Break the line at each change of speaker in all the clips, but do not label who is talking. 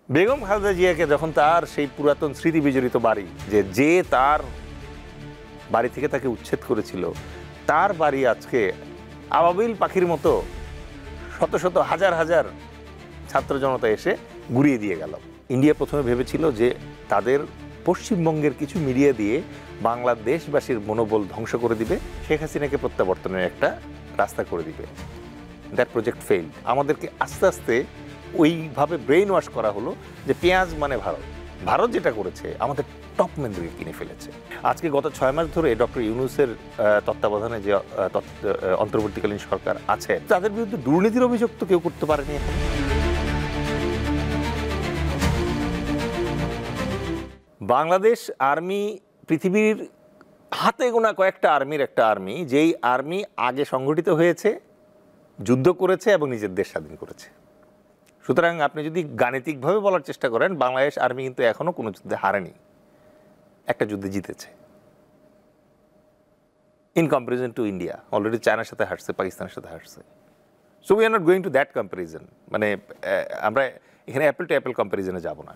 বেগম খালেদা জিয়াকে যখন তার সেই পুরাতন স্মৃতি বিজড়িত বাড়ি, যে তার বাড়ি থেকে তাকে উচ্ছেদ করেছিল, তার বাড়ি আজকে আবাবিল পাখির মতো শত শত হাজার হাজার ছাত্র জনতা এসে গুড়িয়ে দিয়ে গেল। ইন্ডিয়া প্রথমে ভেবেছিল যে তাদের পশ্চিমবঙ্গের কিছু মিডিয়া দিয়ে বাংলাদেশবাসীর মনোবল ধ্বংস করে দিবে, শেখ হাসিনাকে প্রত্যাবর্তনের একটা রাস্তা করে দিবে। That project failed. আমাদেরকে আস্তে আস্তে ওইভাবে ব্রেইন ওয়াশ করা হলো যে পেঁয়াজ মানে ভারত। ভারত যেটা করেছে আমাদের টপ ম্যানদেরকে কিনে ফেলেছে। আজকে গত 6 মাস ধরে ডক্টর ইউনূসের তত্ত্বাবধানে যে অন্তর্বর্তীকালীন সরকার আছে, তাদের বিরুদ্ধে দুর্নীতির অভিযোগ তো কেউ করতে পারেনি এখন। বাংলাদেশ আর্মি পৃথিবীর হাতে গোনা কয়েকটা আর্মির একটা আর্মি, যেই আর্মি আগে সংগঠিত হয়েছে, যুদ্ধ করেছে এবং নিজের দেশ স্বাধীন করেছে। সুতরাং আপনি যদি গাণিতিকভাবে বলার চেষ্টা করেন, বাংলাদেশ আর্মি কিন্তু এখনো কোনো যুদ্ধে হারেনি, একটা যুদ্ধে জিতেছে। In comparison to India, already চায়নার সাথে হারছে, পাকিস্তানের সাথে হারছে। So we are not going to that comparison. মানে আমরা এখানে অ্যাপেল টু অ্যাপেল কম্পারিজনে যাব না।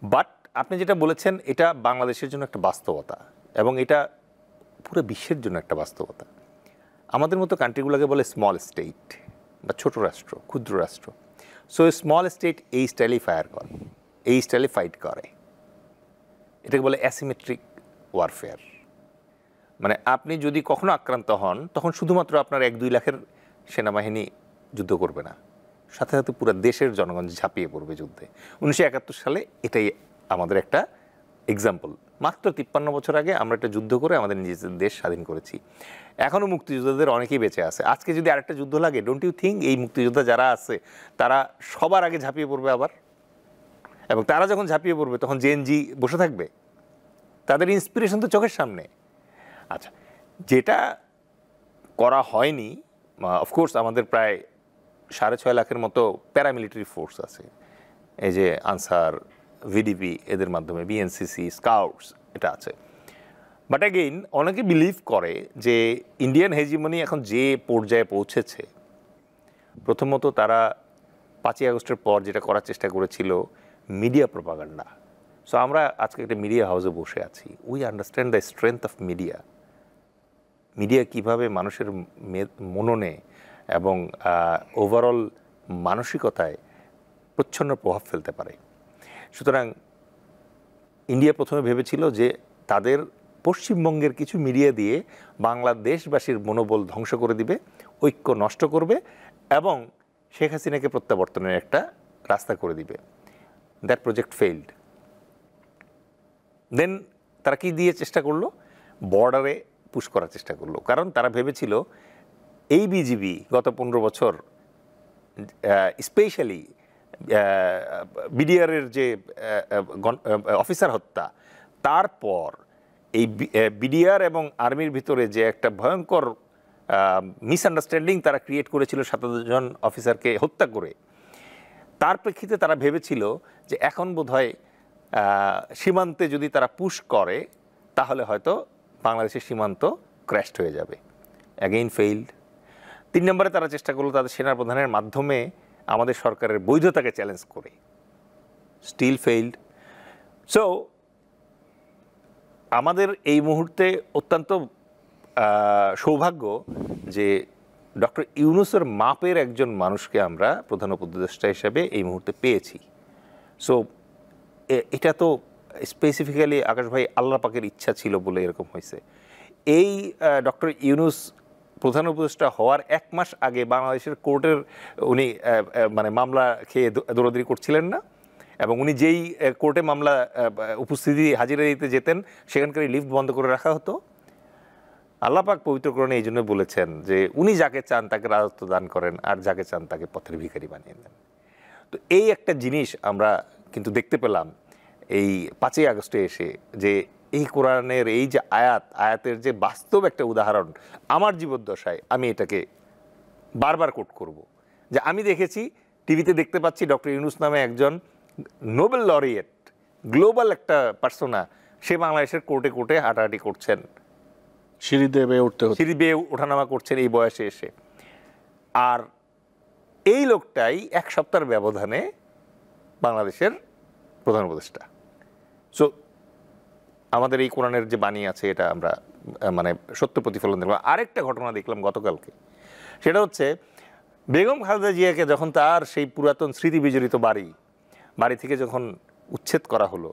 বাট আপনি যেটা বলেছেন এটা বাংলাদেশের জন্য একটা বাস্তবতা, এবং এটা পুরো বিশ্বের জন্য একটা বাস্তবতা। আমাদের মতো কান্ট্রিগুলোকে বলে স্মল স্টেট বা ছোট রাষ্ট্র, ক্ষুদ্র রাষ্ট্র। সো স্মল স্টেট এই স্টাইলেই ফায়ার করে, এই স্টাইলে ফাইট করে। এটাকে বলে অ্যাসিমেট্রিক ওয়ারফেয়ার। মানে আপনি যদি কখনো আক্রান্ত হন, তখন শুধুমাত্র আপনার 1-2 লাখের সেনাবাহিনী যুদ্ধ করবে না, সাথে সাথে পুরো দেশের জনগণ ঝাঁপিয়ে পড়বে যুদ্ধে। 1971 সালে এটাই আমাদের একটা এক্সাম্পল। মাত্র 53 বছর আগে আমরা একটা যুদ্ধ করে আমাদের নিজেদের দেশ স্বাধীন করেছি। এখনও মুক্তিযোদ্ধাদের অনেকেই বেঁচে আছে। আজকে যদি আরেকটা যুদ্ধ লাগে, ডোন্ট ইউ থিঙ্ক এই মুক্তিযোদ্ধা যারা আছে তারা সবার আগে ঝাঁপিয়ে পড়বে আবার? এবং তারা যখন ঝাঁপিয়ে পড়বে তখন জেএনজি বসে থাকবে? তাদের ইন্সপিরেশন তো চোখের সামনে। আচ্ছা, যেটা করা হয়নি, অফকোর্স আমাদের প্রায় 6.5 লাখের মতো প্যারামিলিটারি ফোর্স আছে, এই যে আনসার, ভিডিপি, এদের মাধ্যমে বিএনসিসি, স্কাউটস, এটা আছে। বাট অ্যাগেইন অনেকে বিলিভ করে যে ইন্ডিয়ান হেজিমনি এখন যে পর্যায়ে পৌঁছেছে, প্রথমত তারা 5ই আগস্টের পর যেটা করার চেষ্টা করেছিল, মিডিয়া প্রপাগান্ডা। সো আমরা আজকে একটা মিডিয়া হাউসে বসে আছি। We understand the strength of media. Media কীভাবে মানুষের মননে এবং ওভারঅল মানসিকতায় প্রচ্ছন্ন প্রভাব ফেলতে পারে। সুতরাং ইন্ডিয়া প্রথমে ভেবেছিল যে তাদের পশ্চিমবঙ্গের কিছু মিডিয়া দিয়ে বাংলাদেশবাসীর মনোবল ধ্বংস করে দিবে, ঐক্য নষ্ট করবে এবং শেখ হাসিনাকে প্রত্যাবর্তনের একটা রাস্তা করে দিবে। That project field. দেন তারা কি দিয়ে চেষ্টা করলো? বর্ডারে পুশ করার চেষ্টা করলো। কারণ তারা ভেবেছিল এই বিজিবি গত 15 বছর, স্পেশালি বিডিআরের যে অফিসার হত্যা, তারপর এই বিডিআর এবং আর্মির ভিতরে যে একটা ভয়ঙ্কর মিসআন্ডারস্ট্যান্ডিং তারা ক্রিয়েট করেছিল 17 জন অফিসারকে হত্যা করে, তার প্রেক্ষিতে তারা ভেবেছিল যে এখন বোধহয় সীমান্তে যদি তারা পুশ করে তাহলে হয়তো বাংলাদেশের সীমান্ত ক্র্যাশড হয়ে যাবে। Again field. 3 নম্বরে তারা চেষ্টা করলো তাদের সেনাপ্রধানের মাধ্যমে আমাদের সরকারের বৈধতাকে চ্যালেঞ্জ করে, স্টিল ফেইল্ড। সো আমাদের এই মুহূর্তে অত্যন্ত সৌভাগ্য যে ডক্টর ইউনূসের মাপের একজন মানুষকে আমরা প্রধান উপদেষ্টা হিসেবে এই মুহূর্তে পেয়েছি। সো এটা তো স্পেসিফিক্যালি আকাশ ভাই আল্লাহ পাকের ইচ্ছা ছিল বলে এরকম হয়েছে। এই ডক্টর ইউনূস প্রধান উপদেষ্টা হওয়ার 1 মাস আগে বাংলাদেশের কোর্টের উনি মানে মামলা খেয়ে দৌড়াদৌড়ি করছিলেন না, এবং উনি যেই কোর্টে মামলা উপস্থিতি হাজিরা দিতে যেতেন সেখানকার লিফট বন্ধ করে রাখা হতো। আল্লাহ পাক পবিত্র কোরআনে এই জন্য বলেছেন যে উনি যাকে চান তাকে রাজত্ব দান করেন, আর যাকে চান তাকে পথের ভিখারি বানিয়ে দেন। তো এই একটা জিনিস আমরা কিন্তু দেখতে পেলাম এই 5ই আগস্টে এসে, যে এই কোরআনের এই যে আয়াতের যে বাস্তব একটা উদাহরণ আমার জীবদ্দশায় আমি এটাকে বারবার কোট করব। যে আমি দেখেছি, টিভিতে দেখতে পাচ্ছি ডক্টর ইউনূস নামে একজন নোবেল লরিয়েট, গ্লোবাল একটা পার্সোনা, সে বাংলাদেশের কোর্টে কোর্টে হাঁটাহাঁটি করছেন, সিঁড়ি বেয়ে ওঠানামা করছেন এই বয়সে এসে। আর এই লোকটাই 1 সপ্তাহের ব্যবধানে বাংলাদেশের প্রধান উপদেষ্টা। সো আমাদের এই কোরআনের যে বাণী আছে এটা আমরা মানে সত্য প্রতিফলন দেখলাম। আরেকটা ঘটনা দেখলাম গতকালকে, সেটা হচ্ছে বেগম খালেদা জিয়াকে যখন তার সেই পুরাতন স্মৃতি বিজড়িত বাড়ি থেকে যখন উচ্ছেদ করা হলো,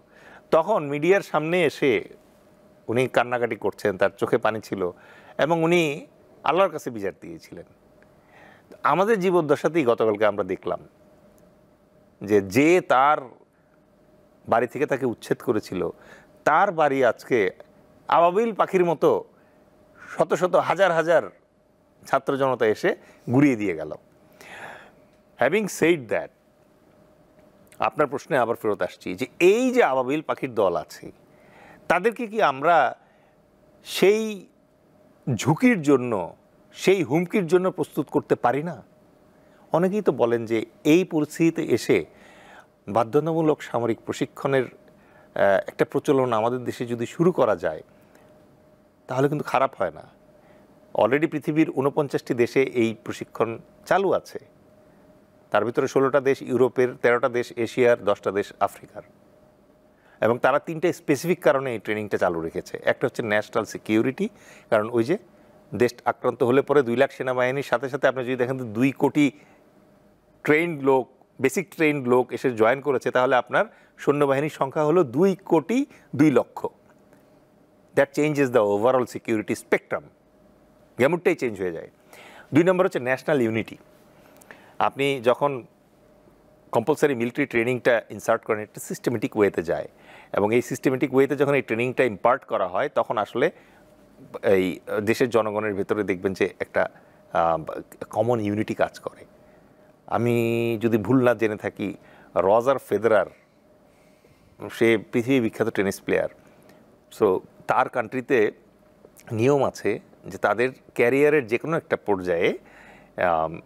তখন মিডিয়ার সামনে এসে উনি কান্নাকাটি করছেন, তার চোখে পানি ছিল এবং উনি আল্লাহর কাছে বিচার দিয়েছিলেন। আমাদের জীবদ্দশাতেই গতকালকে আমরা দেখলাম যে তার বাড়ি থেকে তাকে উচ্ছেদ করেছিল, তার বাড়ি আজকে আবাবিল পাখির মতো শত শত হাজার হাজার ছাত্র জনতা এসে ঘুরিয়ে দিয়ে গেল। হ্যাভিং সেইড দ্যাট, আপনার প্রশ্নে আবার ফেরত আসছি যে এই যে আবাবিল পাখির দল আছে, তাদেরকে কি আমরা সেই ঝুঁকির জন্য, সেই হুমকির জন্য প্রস্তুত করতে পারি না? অনেকেই তো বলেন যে এই পরিস্থিতিতে এসে বাধ্যতামূলক সামরিক প্রশিক্ষণের একটা প্রচলন আমাদের দেশে যদি শুরু করা যায় তাহলে কিন্তু খারাপ হয় না। অলরেডি পৃথিবীর 49টি দেশে এই প্রশিক্ষণ চালু আছে, তার ভিতরে 16টা দেশ ইউরোপের, 13টা দেশ এশিয়ার, 10টা দেশ আফ্রিকার, এবং তারা 3টে স্পেসিফিক কারণে এই ট্রেনিংটা চালু রেখেছে। একটা হচ্ছে ন্যাশনাল সিকিউরিটি, কারণ ওই যে দেশ আক্রান্ত হলে পরে 2 লাখ সেনাবাহিনীর সাথে সাথে আপনি যদি দেখেন 2 কোটি ট্রেন্ড লোক, বেসিক ট্রেন্ড লোক এসে জয়েন করেছে, তাহলে আপনার সৈন্যবাহিনীর সংখ্যা হলো 2 crore 2 lakh. That changes the overall security spectrum, গেমুরটাই চেঞ্জ হয়ে যায়। 2 নম্বর হচ্ছে ন্যাশনাল ইউনিটি। আপনি যখন কম্পালসারি মিলিটারি ট্রেনিংটা ইনসার্ট করেন, একটা সিস্টেমেটিক ওয়েতে যায়, এবং এই সিস্টেমেটিক ওয়েতে যখন এই ট্রেনিংটা ইম্পার্ট করা হয় তখন আসলে এই দেশের জনগণের ভেতরে দেখবেন যে একটা কমন ইউনিটি কাজ করে। আমি যদি ভুল না জেনে থাকি, রজার ফেদেরার, সে পৃথিবী বিখ্যাত টেনিস প্লেয়ার, সো তার কান্ট্রিতে নিয়ম আছে যে তাদের ক্যারিয়ারের যে কোনো একটা পর্যায়ে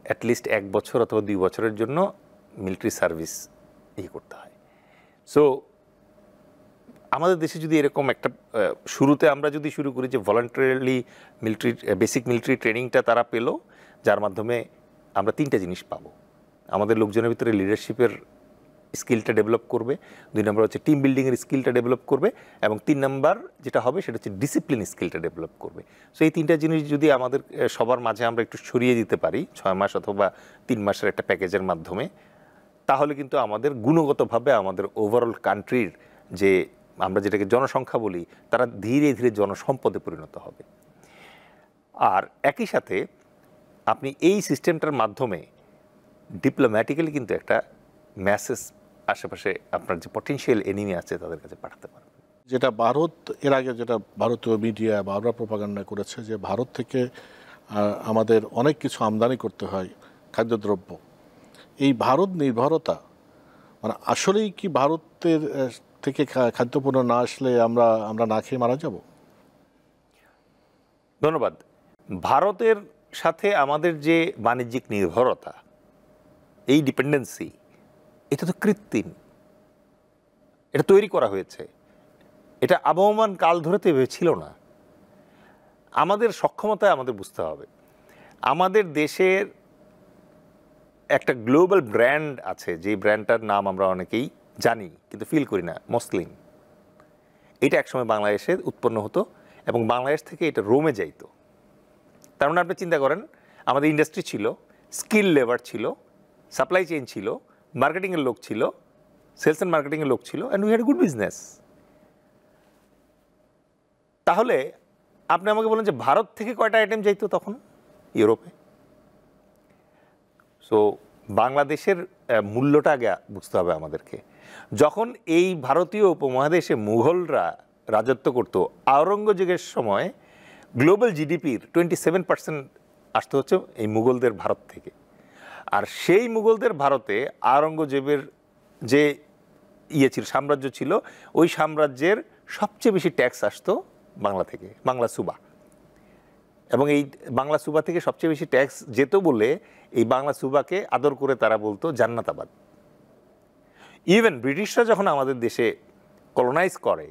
অ্যাটলিস্ট 1 বছর অথবা 2 বছরের জন্য মিলিটারি সার্ভিস করতে হয়। সো আমাদের দেশে যদি এরকম একটা শুরুতে আমরা যদি শুরু করি যে ভলান্টারিলি মিলিটারি বেসিক মিলিটারি ট্রেনিংটা তারা পেল, যার মাধ্যমে আমরা 3টে জিনিস পাবো। আমাদের লোকজনের ভিতরে লিডারশিপের স্কিলটা ডেভেলপ করবে, 2 নম্বর হচ্ছে টিম বিল্ডিংয়ের স্কিলটা ডেভেলপ করবে, এবং 3 নম্বর যেটা হবে সেটা হচ্ছে ডিসিপ্লিন স্কিলটা ডেভেলপ করবে। সো এই 3টা জিনিস যদি আমাদের সবার মাঝে আমরা একটু ছড়িয়ে দিতে পারি 6 মাস অথবা 3 মাসের একটা প্যাকেজের মাধ্যমে, তাহলে কিন্তু আমাদের গুণগতভাবে আমাদের ওভারঅল কান্ট্রির যে আমরা যেটাকে জনসংখ্যা বলি, তারা ধীরে ধীরে জনসম্পদে পরিণত হবে। আর একই সাথে আপনি এই সিস্টেমটার মাধ্যমে ডিপ্লোম্যাটিক্যালি কিন্তু একটা মেসেজ আশেপাশে আপনার যে পটেনশিয়াল এনিমি আছে তাদের কাছে পাঠাতে পারবেন।
যেটা ভারত এর আগে যেটা ভারতীয় মিডিয়া বা আমরা প্রোপাগান্ডা করেছে যে ভারত থেকে আমাদের অনেক কিছু আমদানি করতে হয় খাদ্যদ্রব্য, এই ভারত নির্ভরতা মানে আসলেই কি ভারতের থেকে খাদ্যপণ্য না আসলে আমরা না খেয়ে মারা যাব?
ধন্যবাদ। ভারতের সাথে আমাদের যে বাণিজ্যিক নির্ভরতা, এই ডিপেন্ডেন্সি, এটা তো কৃত্রিম, এটা তৈরি করা হয়েছে, এটা আবহমান কাল ধরে তো এভাবে ছিল না। আমাদের সক্ষমতায় আমাদের বুঝতে হবে। আমাদের দেশের একটা গ্লোবাল ব্র্যান্ড আছে, যে ব্র্যান্ডটার নাম আমরা অনেকেই জানি কিন্তু ফিল করি না, মসলিন। এটা একসময় বাংলাদেশে উৎপন্ন হতো এবং বাংলাদেশ থেকে এটা রোমে যাইতো। তার মানে আপনি চিন্তা করেন, আমাদের ইন্ডাস্ট্রি ছিল, স্কিল লেবার ছিল, সাপ্লাই চেইন ছিল, মার্কেটিংয়ের লোক ছিল, সেলস অ্যান্ড মার্কেটিংয়ের লোক ছিল, and we had good business. তাহলে আপনি আমাকে বলেন যে ভারত থেকে কয়টা আইটেম যাইতো তখন ইউরোপে? সো বাংলাদেশের মূল্যটা আগে বুঝতে হবে আমাদেরকে। যখন এই ভারতীয় উপমহাদেশে মুঘলরা রাজত্ব করতো, আওরঙ্গজেবের সময় গ্লোবাল জিডিপির 27% আসতে হচ্ছে এই মুঘলদের ভারত থেকে। আর সেই মুঘলদের ভারতে আওরঙ্গজেবের যে ছিল, সাম্রাজ্য ছিল, ওই সাম্রাজ্যের সবচেয়ে বেশি ট্যাক্স আসতো বাংলা থেকে, বাংলা সুবা। এবং এই বাংলা সুবা থেকে সবচেয়ে বেশি ট্যাক্স যেত বলে এই বাংলা সুবাকে আদর করে তারা বলতো জান্নাতাবাদ। ইভেন ব্রিটিশরা যখন আমাদের দেশে কলোনাইজ করে,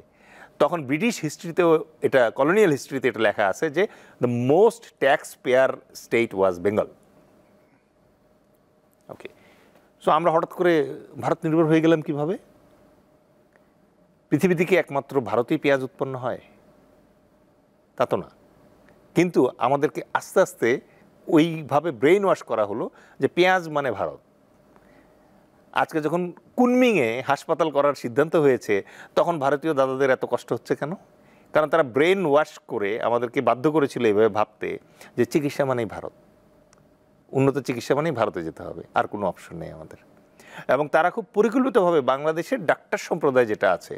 তখন ব্রিটিশ হিস্ট্রিতেও এটা, কলোনিয়াল হিস্ট্রিতে এটা লেখা আছে যে the most tax payer state was Bengal. Okay, so আমরা হঠাৎ করে ভারত নির্ভর হয়ে গেলাম কিভাবে? পৃথিবী থেকে একমাত্র ভারতেই পেঁয়াজ উৎপন্ন হয় তা তো না, কিন্তু আমাদেরকে আস্তে আস্তে ওইভাবে ব্রেইন ওয়াশ করা হলো যে পেঁয়াজ মানে ভারত। আজকে যখন কুনমিংয়ে হাসপাতাল করার সিদ্ধান্ত হয়েছে তখন ভারতীয় দাদাদের এত কষ্ট হচ্ছে কেন? কারণ তারা ব্রেন ওয়াশ করে আমাদেরকে বাধ্য করেছিল এইভাবে ভাবতে যে চিকিৎসা মানেই ভারত, উন্নত চিকিৎসা মানেই ভারতে যেতে হবে, আর কোনো অপশন নেই আমাদের। এবং তারা খুব পরিকল্পিতভাবে বাংলাদেশের ডাক্তার সম্প্রদায় যেটা আছে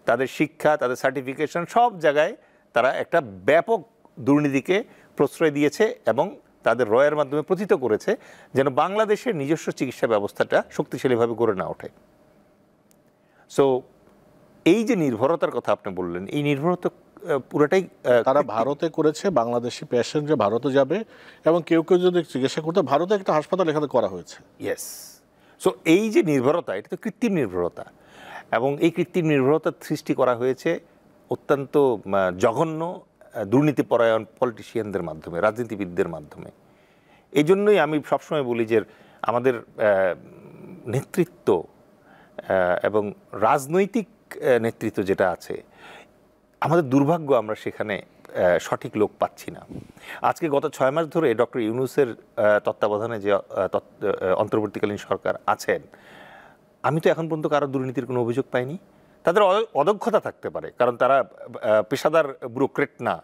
তাদের শিক্ষা, তাদের সার্টিফিকেশন, সব জায়গায় তারা একটা ব্যাপক দুর্নীতিকে প্রশ্রয় দিয়েছে এবং তাদের রয়ের মাধ্যমে প্রথিত করেছে যেন বাংলাদেশের নিজস্ব চিকিৎসা ব্যবস্থাটা শক্তিশালীভাবে গড়ে না ওঠে। সো এই যে নির্ভরতার কথা আপনি বললেন, এই নির্ভরতা পুরোটাই
তারা ভারতে করেছে, বাংলাদেশি পেশেন্ট যে ভারতে যাবে এবং কেউ কেউ যদি চিকিৎসা করতে, ভারতে একটা হাসপাতাল এখানে করা হয়েছে।
ইয়েস। সো এই যে নির্ভরতা, এটা তো কৃত্রিম নির্ভরতা, এবং এই কৃত্রিম নির্ভরতার সৃষ্টি করা হয়েছে অত্যন্ত জঘন্য দুর্নীতিপরায়ণ পলিটিশিয়ানদের মাধ্যমে, রাজনীতিবিদদের মাধ্যমে। এই জন্যই আমি সবসময় বলি যে আমাদের নেতৃত্ব এবং রাজনৈতিক নেতৃত্ব যেটা আছে, আমাদের দুর্ভাগ্য আমরা সেখানে সঠিক লোক পাচ্ছি না। আজকে গত 6 মাস ধরে ডক্টর ইউনূসের তত্ত্বাবধানে যে অন্তর্বর্তীকালীন সরকার আছেন, আমি তো এখন পর্যন্ত কারো দুর্নীতির কোনো অভিযোগ পাইনি। তাদের অদক্ষতা থাকতে পারে, কারণ তারা পেশাদার ব্যুরোক্রেট না,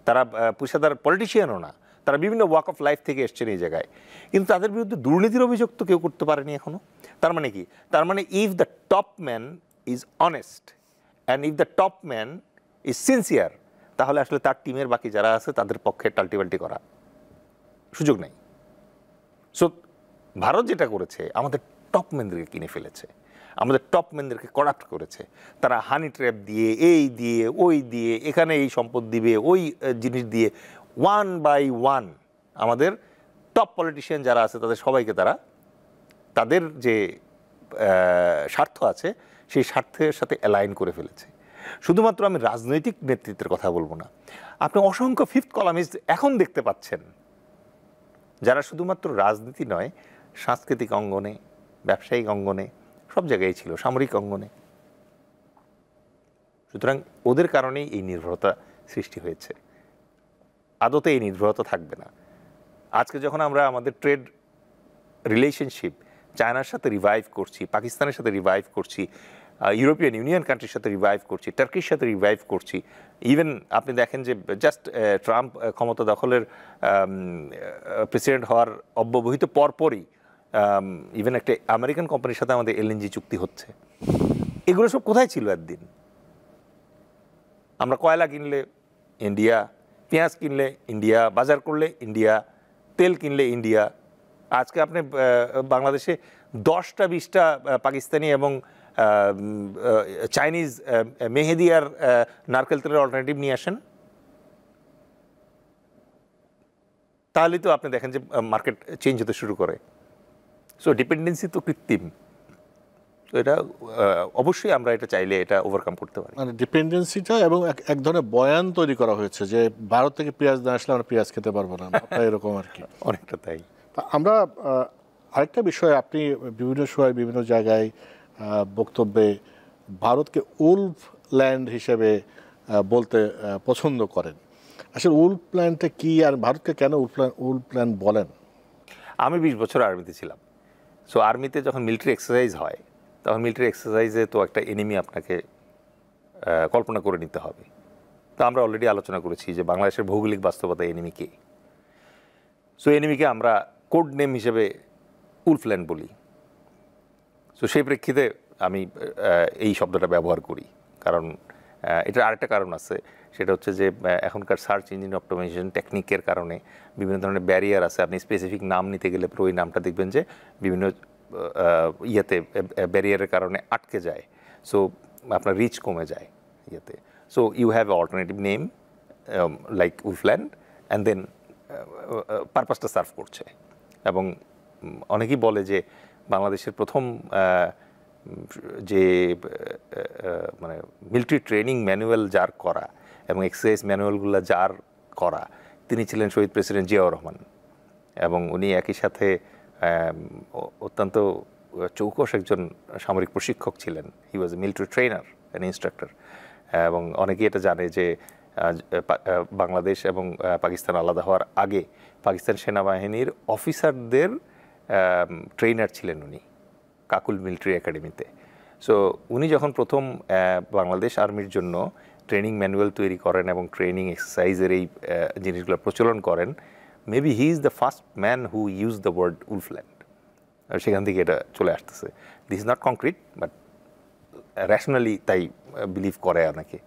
তারা পেশাদার পলিটিশিয়ানও না, তারা বিভিন্ন ওয়াক অফ লাইফ থেকে এসছেন এই জায়গায়, কিন্তু তাদের বিরুদ্ধে দুর্নীতির অভিযোগ তো কেউ করতে পারেনি এখনো। তার মানে কি? তার মানে if the top man is honest and if the top man is sincere, তাহলে আসলে তার টিমের বাকি যারা আছে তাদের পক্ষে টাল্টিবাল্টি করা সুযোগ নেই। সো ভারত যেটা করেছে, আমাদের টপ ম্যানদেরকে কিনে ফেলেছে, আমাদের টপ ম্যানদেরকে করাপ্ট করেছে। তারা হানি ট্র্যাপ দিয়ে, এই দিয়ে, ওই দিয়ে, এখানে এই সম্পদ দিবে, ওই জিনিস দিয়ে, ওয়ান বাই ওয়ান আমাদের টপ পলিটিশিয়ান যারা আছে তাদের সবাইকে তারা তাদের যে স্বার্থ আছে সেই স্বার্থের সাথে অ্যালাইন করে ফেলেছে। শুধুমাত্র আমি রাজনৈতিক নেতৃত্বের কথা বলবো না, আপনি অসংখ্য ফিফথ কলামিস্ট এখন দেখতে পাচ্ছেন যারা শুধুমাত্র রাজনীতি নয়, সাংস্কৃতিক অঙ্গনে, ব্যবসায়িক অঙ্গনে, সব জায়গায় ছিল, সামরিক অঙ্গনে। সুতরাং ওদের কারণেই এই নির্ভরতা সৃষ্টি হয়েছে। আদতে এই নির্ভরতা থাকবে না। আজকে যখন আমরা আমাদের ট্রেড রিলেশনশিপ চায়নার সাথে রিভাইভ করছি, পাকিস্তানের সাথে রিভাইভ করছি, ইউরোপিয়ান ইউনিয়ন কান্ট্রির সাথে রিভাইভ করছি, টার্কির সাথে রিভাইভ করছি, ইভেন আপনি দেখেন যে জাস্ট ট্রাম্প ক্ষমতা দখলের প্রেসিডেন্ট হওয়ার অব্যবহিত পরপরই ইভেন একটা আমেরিকান কোম্পানির সাথে আমাদের এলএনজি চুক্তি হচ্ছে। এগুলো সব কোথায় ছিল একদিন? আমরা কয়লা কিনলে ইন্ডিয়া, পেঁয়াজ কিনলে ইন্ডিয়া, বাজার করলে ইন্ডিয়া, তেল কিনলে ইন্ডিয়া। আজকে আপনি বাংলাদেশে 10টা 20টা পাকিস্তানি এবং চাইনিজ মেহেদি আর নারকেল তেলের অল্টারনেটিভ নিয়ে আসেন, তাহলেই তো আপনি দেখেন যে মার্কেট চেঞ্জ হতে শুরু করে। সো ডিপেন্ডেন্সি তো কৃত্রিম, তো এটা অবশ্যই আমরা এটা চাইলে এটা ওভারকাম করতে পারি।
মানে ডিপেন্ডেন্সিটা এবং এক ধরনের বয়ান তৈরি করা হয়েছে যে ভারত থেকে পেঁয়াজ না আসলে আমরা পেঁয়াজ খেতে পারবো না, এরকম আর কি।
অনেকটা তাই।
আমরা আরেকটা বিষয়, আপনি বিভিন্ন সময় বিভিন্ন জায়গায় বক্তব্যে ভারতকে উলফ ল্যান্ড হিসেবে বলতে পছন্দ করেন। আসলে উলফ ল্যান্ডটা কি, আর ভারতকে কেন উলফ ল্যান্ড বলেন?
আমি 20 বছর আর্মিতে ছিলাম। সো আর্মিতে যখন মিলিটারি এক্সারসাইজ হয়, তখন মিলিটারি এক্সারসাইজে তো একটা এনিমি আপনাকে কল্পনা করে নিতে হবে। তো আমরা অলরেডি আলোচনা করেছি যে বাংলাদেশের ভৌগোলিক বাস্তবতা এনিমি কে। সো এনিমিকে আমরা কোড নেম হিসেবে উলফ ল্যান্ড বলি। সো সেই প্রেক্ষিতে আমি এই শব্দটা ব্যবহার করি, কারণ এটার আরেকটা কারণ আছে, সেটা হচ্ছে যে এখনকার সার্চ ইঞ্জিন অপটিমাইজেশন টেকনিকের কারণে বিভিন্ন ধরনের ব্যারিয়ার আছে। আপনি স্পেসিফিক নাম নিতে গেলে ওই নামটা দেখবেন যে বিভিন্ন ইয়েতে ব্যারিয়ারের কারণে আটকে যায়, সো আপনার রিচ কমে যায় ইয়েতে। So you have a alternative name like Wolfland and then পারপাসটা সার্ভ করছে। এবং অনেকেই বলে যে বাংলাদেশের প্রথম যে মানে মিলিটারি ট্রেনিং ম্যানুয়াল যার করা এবং এক্সারসাইজ ম্যানুয়ালগুলো যার করা, তিনি ছিলেন শহীদ প্রেসিডেন্ট জিয়াউর রহমান। এবং উনি একই সাথে অত্যন্ত চৌকস একজন সামরিক প্রশিক্ষক ছিলেন। He was a military trainer and instructor. এবং অনেকেই এটা জানে যে বাংলাদেশ এবং পাকিস্তান আলাদা হওয়ার আগে পাকিস্তান সেনাবাহিনীর অফিসারদের ট্রেনার ছিলেন উনি কাকুল মিলিটারি একাডেমিতে। সো উনি যখন প্রথম বাংলাদেশ আর্মির জন্য ট্রেনিং ম্যানুয়াল তৈরি করেন এবং ট্রেনিং এক্সারসাইজের এই জিনিসগুলো প্রচলন করেন, maybe he is the first man who use the word Wolfland. সেখান থেকে এটা চলে আসতেছে। This is not concrete, but rationally তাই বিলিভ করে অনেকে।